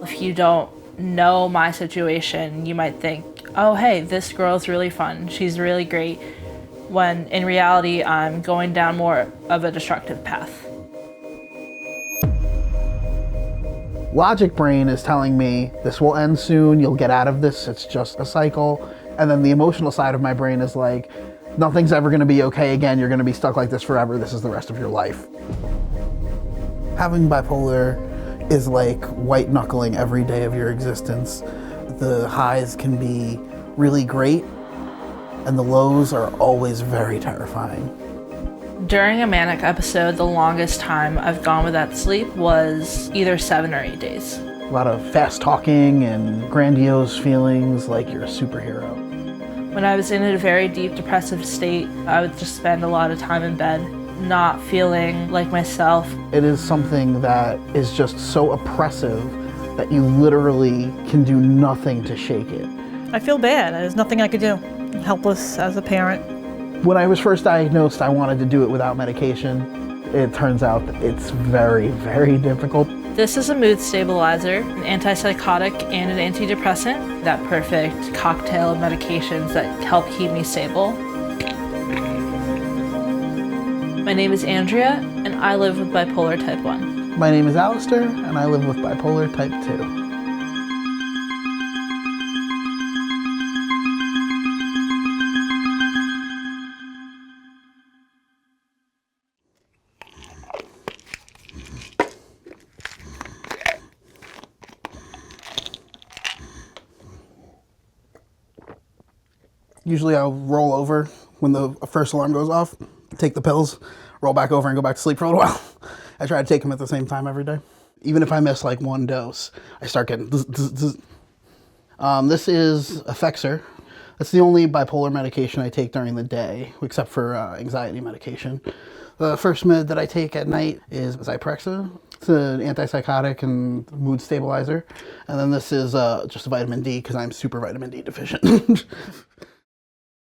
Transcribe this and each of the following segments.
If you don't know my situation, you might think, oh, hey, this girl's really fun. She's really great. When in reality, I'm going down more of a destructive path. Logic brain is telling me this will end soon, you'll get out of this, it's just a cycle. And then the emotional side of my brain is like, nothing's ever gonna be okay again, you're gonna be stuck like this forever, this is the rest of your life. Having bipolar is like white knuckling every day of your existence. The highs can be really great, and the lows are always very terrifying. During a manic episode, the longest time I've gone without sleep was either 7 or 8 days. A lot of fast talking and grandiose feelings like you're a superhero. When I was in a very deep depressive state, I would just spend a lot of time in bed, not feeling like myself. It is something that is just so oppressive that you literally can do nothing to shake it. I feel bad. There's nothing I could do. I'm helpless as a parent. When I was first diagnosed, I wanted to do it without medication. It turns out that it's very, very difficult. This is a mood stabilizer, an antipsychotic, and an antidepressant. That perfect cocktail of medications that help keep me stable. My name is Andrea, and I live with bipolar type 1. My name is Alistair, and I live with bipolar type 2. Usually I'll roll over when the first alarm goes off, take the pills, roll back over and go back to sleep for a little while. I try to take them at the same time every day. Even if I miss like one dose, I start getting zzz, zzz, zzz. This is Effexor. That's the only bipolar medication I take during the day, except for anxiety medication. The first med that I take at night is Zyprexa. It's an antipsychotic and mood stabilizer. And then this is just a vitamin D because I'm super vitamin D deficient.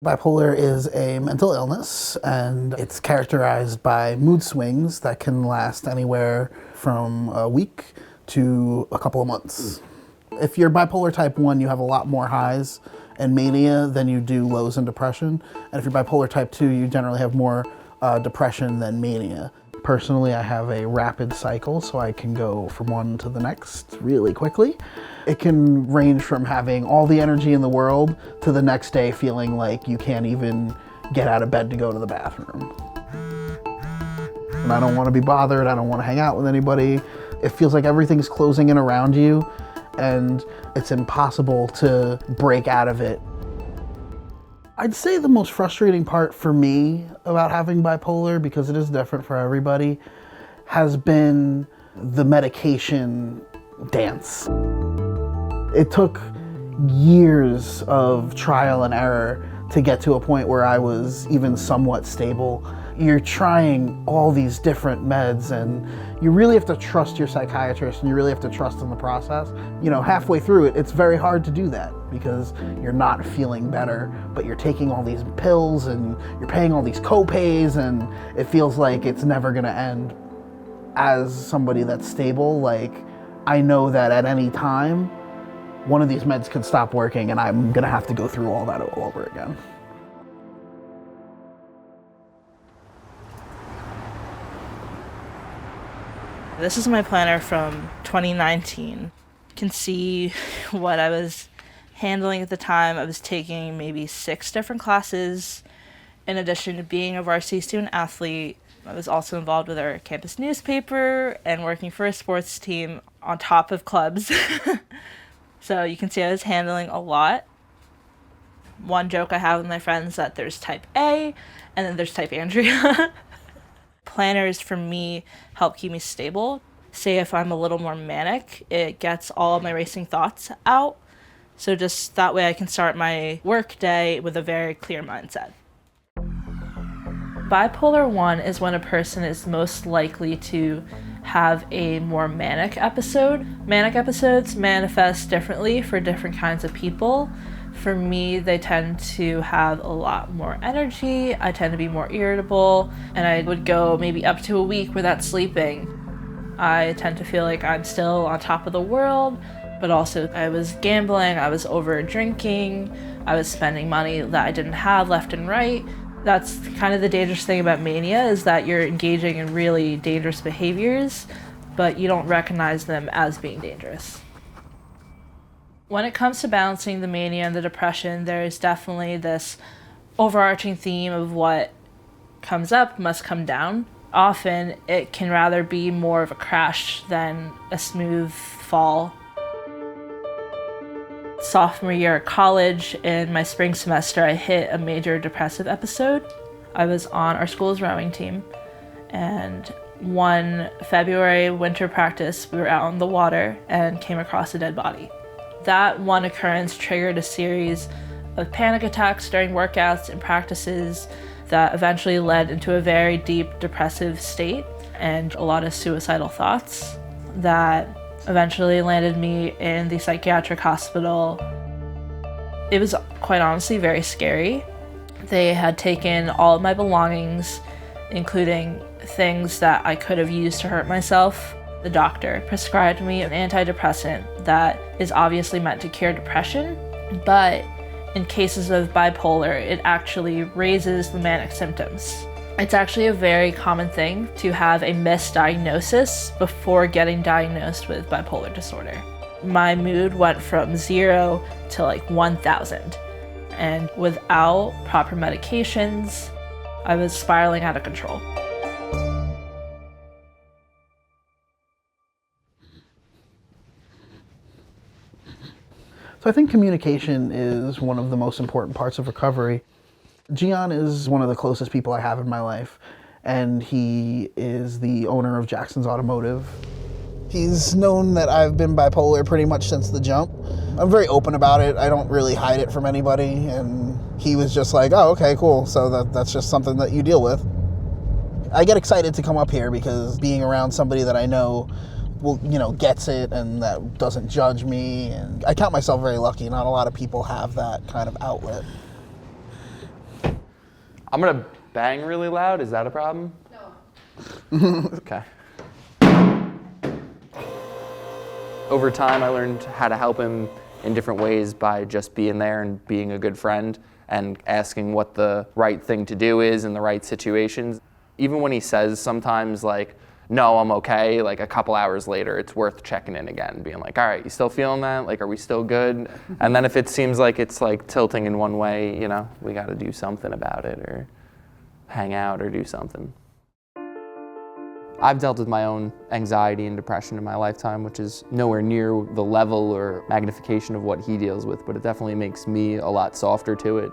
Bipolar is a mental illness, and it's characterized by mood swings that can last anywhere from a week to a couple of months. If you're bipolar type 1, you have a lot more highs and mania than you do lows and depression. And if you're bipolar type 2, you generally have more depression than mania. Personally, I have a rapid cycle, so I can go from one to the next really quickly. It can range from having all the energy in the world to the next day feeling like you can't even get out of bed to go to the bathroom. And I don't want to be bothered, I don't want to hang out with anybody. It feels like everything's closing in around you, and it's impossible to break out of it. I'd say the most frustrating part for me about having bipolar, because it is different for everybody, has been the medication dance. It took years of trial and error to get to a point where I was even somewhat stable. You're trying all these different meds, and you really have to trust your psychiatrist, and you really have to trust in the process. You know, halfway through it, it's very hard to do that because you're not feeling better, but you're taking all these pills and you're paying all these co-pays, and it feels like it's never gonna end. As somebody that's stable, like, I know that at any time, one of these meds could stop working and I'm gonna have to go through all that all over again. This is my planner from 2019. You can see what I was handling at the time. I was taking maybe 6 different classes. In addition to being a varsity student athlete, I was also involved with our campus newspaper and working for a sports team on top of clubs. So you can see I was handling a lot. One joke I have with my friends is that there's type A and then there's type Andrea. Planners for me help keep me stable. Say if I'm a little more manic, it gets all of my racing thoughts out. So just that way I can start my work day with a very clear mindset. Bipolar 1 is when a person is most likely to have a more manic episode. Manic episodes manifest differently for different kinds of people. For me, they tend to have a lot more energy. I tend to be more irritable, and I would go maybe up to a week without sleeping. I tend to feel like I'm still on top of the world. But also I was gambling, I was over drinking, I was spending money that I didn't have left and right. That's kind of the dangerous thing about mania, is that you're engaging in really dangerous behaviors, but you don't recognize them as being dangerous. When it comes to balancing the mania and the depression, there's definitely this overarching theme of what comes up must come down. Often it can rather be more of a crash than a smooth fall. Sophomore year at college, in my spring semester, I hit a major depressive episode. I was on our school's rowing team, and one February winter practice, we were out on the water and came across a dead body. That one occurrence triggered a series of panic attacks during workouts and practices that eventually led into a very deep depressive state and a lot of suicidal thoughts that eventually landed me in the psychiatric hospital. It was quite honestly very scary. They had taken all of my belongings, including things that I could have used to hurt myself. The doctor prescribed me an antidepressant that is obviously meant to cure depression, but in cases of bipolar, it actually raises the manic symptoms. It's actually a very common thing to have a misdiagnosis before getting diagnosed with bipolar disorder. My mood went from 0 to like 1,000, and without proper medications, I was spiraling out of control. So I think communication is one of the most important parts of recovery. Gian is one of the closest people I have in my life, and he is the owner of Jackson's Automotive. He's known that I've been bipolar pretty much since the jump. I'm very open about it. I don't really hide it from anybody, and he was just like, oh, okay, cool. So that's just something that you deal with. I get excited to come up here because being around somebody that I know gets it and that doesn't judge me, and I count myself very lucky. Not a lot of people have that kind of outlet. I'm gonna bang really loud. Is that a problem? No. Okay. Over time, I learned how to help him in different ways by just being there and being a good friend and asking what the right thing to do is in the right situations. Even when he says sometimes like, no, I'm okay, like a couple hours later, it's worth checking in again, being like, all right, you still feeling that? Like, are we still good? And then if it seems like it's like tilting in one way, we gotta do something about it, or hang out or do something. I've dealt with my own anxiety and depression in my lifetime, which is nowhere near the level or magnification of what he deals with, but it definitely makes me a lot softer to it.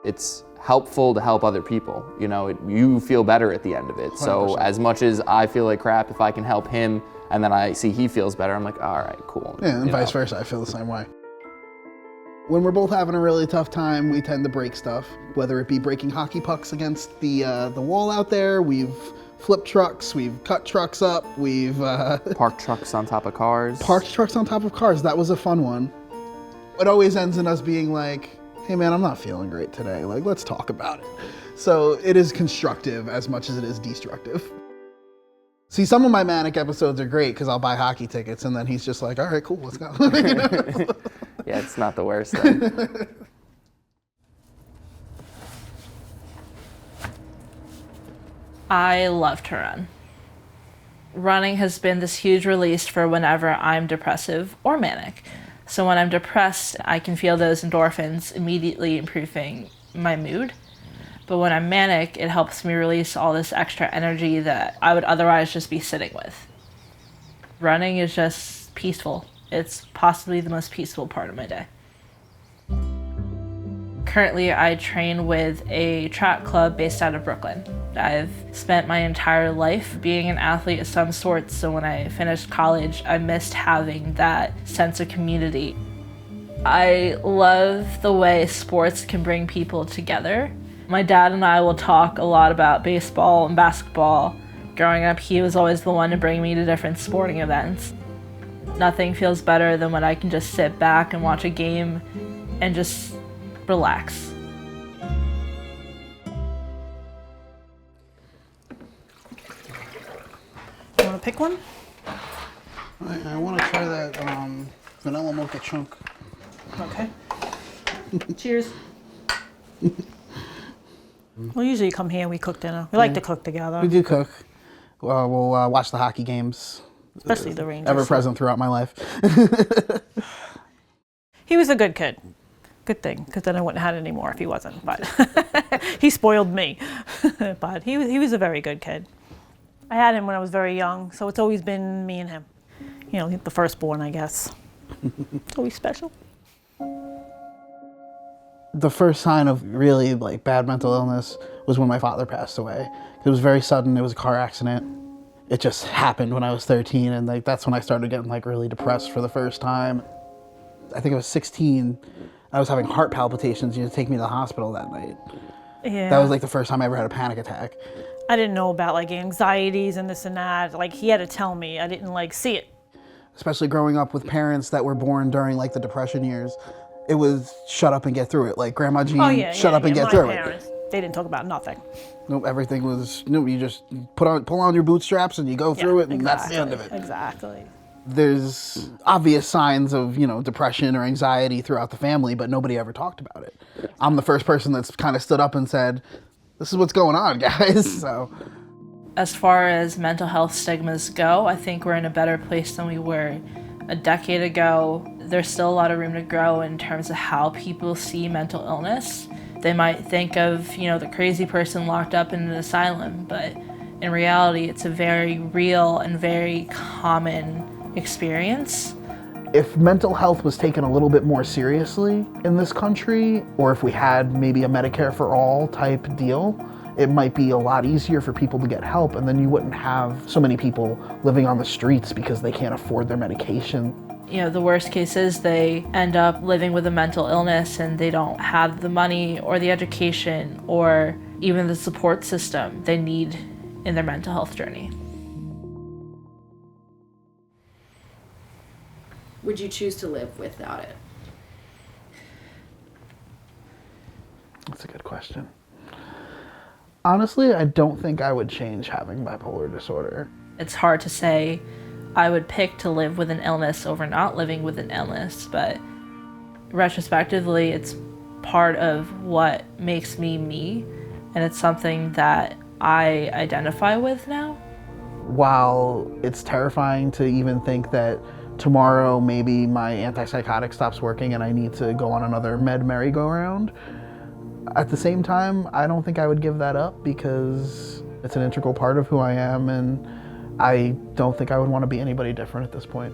It's helpful to help other people. You feel better at the end of it. 100%. So as much as I feel like crap, if I can help him and then I see he feels better, I'm like, all right, cool. Yeah, and vice versa, I feel the same way. When we're both having a really tough time, we tend to break stuff, whether it be breaking hockey pucks against the wall out there. We've flipped trucks, we've cut trucks up, we've parked trucks on top of cars. Parked trucks on top of cars. That was a fun one. It always ends in us being like, hey man, I'm not feeling great today. Like, let's talk about it. So it is constructive as much as it is destructive. See, some of my manic episodes are great because I'll buy hockey tickets and then he's just like, all right, cool, let's go. Yeah, it's not the worst thing. I love to run. Running has been this huge release for whenever I'm depressive or manic. So when I'm depressed, I can feel those endorphins immediately improving my mood. But when I'm manic, it helps me release all this extra energy that I would otherwise just be sitting with. Running is just peaceful. It's possibly the most peaceful part of my day. Currently, I train with a track club based out of Brooklyn. I've spent my entire life being an athlete of some sort, so when I finished college, I missed having that sense of community. I love the way sports can bring people together. My dad and I will talk a lot about baseball and basketball. Growing up, he was always the one to bring me to different sporting events. Nothing feels better than when I can just sit back and watch a game and just relax. You want to pick one? I want to try that Vanilla mocha chunk. Okay. Cheers. Well, usually you come here and we cook dinner. We like to cook together, We do cook. We'll watch the hockey games. especially the Rangers. Ever present throughout my life. He was a good kid. Good thing, because then I wouldn't have had it anymore if he wasn't. But he spoiled me. But he was a very good kid. I had him when I was very young, so it's always been me and him. You know, the firstborn, I guess. It's always special. The first sign of really like bad mental illness was when my father passed away. It was very sudden. It was a car accident. It just happened when I was 13, and like that's when I started getting like really depressed for the first time. I think I was 16. I was having heart palpitations. You had to take me to the hospital that night. Yeah. That was like the first time I ever had a panic attack. I didn't know about like anxieties and this and that. Like he had to tell me. I didn't like see it. Especially growing up with parents that were born during like the Depression years. It was shut up and get through it. Like Grandma Jean, shut up and get through parents, they didn't talk about nothing. Nope, everything was, no, you just pull on your bootstraps and you go through it, and that's the end of it. Exactly. There's obvious signs of, depression or anxiety throughout the family, but nobody ever talked about it. I'm the first person that's kind of stood up and said, this is what's going on, guys. So, As far as mental health stigmas go, I think we're in a better place than we were a decade ago. There's still a lot of room to grow in terms of how people see mental illness. They might think of, the crazy person locked up in an asylum, but in reality, it's a very real and very common experience. if mental health was taken a little bit more seriously in this country, or if we had maybe a Medicare for all type deal, it might be a lot easier for people to get help, and then you wouldn't have so many people living on the streets because they can't afford their medication. The worst case is they end up living with a mental illness and they don't have the money or the education or even the support system they need in their mental health journey. Would you choose to live without it? That's a good question. Honestly, I don't think I would change having bipolar disorder. It's hard to say I would pick to live with an illness over not living with an illness, but retrospectively, it's part of what makes me me, and it's something that I identify with now. While it's terrifying to even think that tomorrow maybe my antipsychotic stops working and I need to go on another med merry-go-round, at the same time, I don't think I would give that up because it's an integral part of who I am, and I don't think I would want to be anybody different at this point.